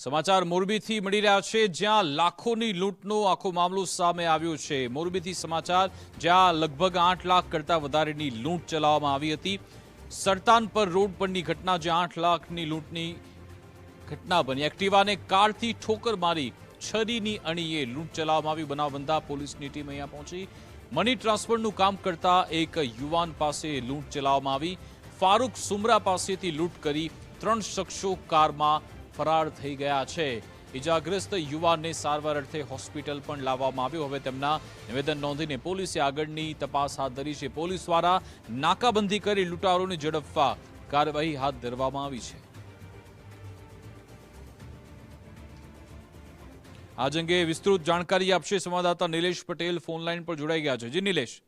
સમાચાર મોરબીથી મળી રહ્યા છે, જ્યાં લાખોની લૂંટનો આખો મામલો સામે આવ્યો છે। મોરબીથી સમાચાર, જ્યાં લગભગ 8 લાખ કરતાં વધારેની લૂંટ ચલાવવામાં આવી હતી। સરતાનપર રોડ પરની ઘટના, જ્યાં 8 લાખની લૂંટની ઘટના બની। એક્ટિવાને કારથી ઠોકર મારી છરીની અણીએ લૂંટ ચલાવવામાં આવી। બનાવ બનતા પોલીસની ટીમ અહીંયા પહોંચી મની ટ્રાન્સફરનું કામ કરતા એક યુવાન પાસે લૂંટ ચલાવવામાં આવી। ફારૂક સુમરા પાસેથી લૂંટ કરી 3 શખ્સો કારમાં ફરાર થઈ ગયા છે। ઇજાગ્રસ્ત યુવાનને સારવાર અર્થે હોસ્પિટલ પણ લાવવામાં આવ્યો। હવે તેમના નિવેદન નોંધીને પોલીસે આગળની તપાસ હાથ ધરી છે। પોલીસ દ્વારા નાકાબંધી કરી લૂંટારોને ઝડપવા કાર્યવાહી હાથ ધરવામાં આવી છે। આજ અંગે વિસ્તૃત જાણકારી આપશે સંવાદદાતા નિલેશ પટેલ ફોનલાઈન પર જોડાઈ ગયા છે। જી નિલેશ।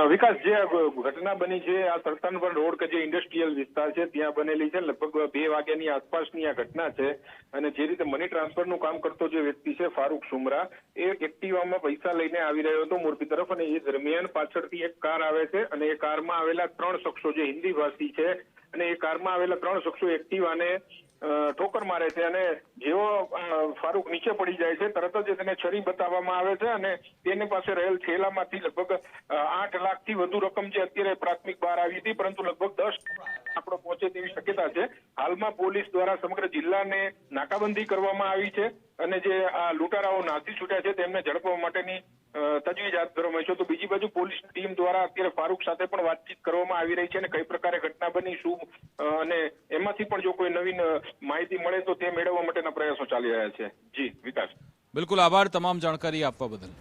વિકાસ, જે ઘટના બની છે આ સરતાનપર રોડ કે જે ઇન્ડસ્ટ્રીયલ વિસ્તાર છે ત્યાં બનેલી છે। લગભગ 2 વાગ્યાની આસપાસની આ ઘટના છે અને જે રીતે મની ટ્રાન્સફરનું કામ કરતો જે વ્યક્તિ છે ફારૂક સુમરા, એ એક્ટિવામાં પૈસા લઈને આવી રહ્યો હતો મોરબી તરફ, અને એ દરમિયાન પાછળથી એક કાર આવે છે અને એ કારમાં આવેલા 3 શખ્સો જે હિન્દી ભાષી છે અને એ કારમાં આવેલા 3 શખ્સો એક્ટિવાને ઠોકર મારે છે અને જેવો ફારૂક નીચે પડી જાય છે તરત જ તેને છરી બતાવવામાં આવે છે અને તેની પાસે રહેલ થેલામાંથી લગભગ 8 લાખથી વધુ રકમ જે અત્યારે પ્રાથમિક બહાર આવી હતી, પરંતુ લગભગ 10 આંકડો પહોંચે તેવી શક્યતા છે। હાલમાં પોલીસ દ્વારા સમગ્ર જિલ્લાને નાકાબંધી કરવામાં આવી છે અને જે આ લૂંટારાઓ નાસી છૂટ્યા છે તેમને ઝડપવા માટેની તજવીજ હાથ ધરવામાં આવી છે। તો બીજી બાજુ પોલીસ ટીમ દ્વારા અત્યારે ફારૂક સાથે પણ વાતચીત કરવામાં આવી રહી છે અને કઈ પ્રકારે ઘટના બની, શું અને એમાંથી પણ જો કોઈ નવીન માહિતી મળે તો તે મેળવવા માટેના પ્રયાસો ચાલી રહ્યા છે। જી વિકાસ। બિલકુલ, આભાર તમામ જાણકારી આપવા બદલ।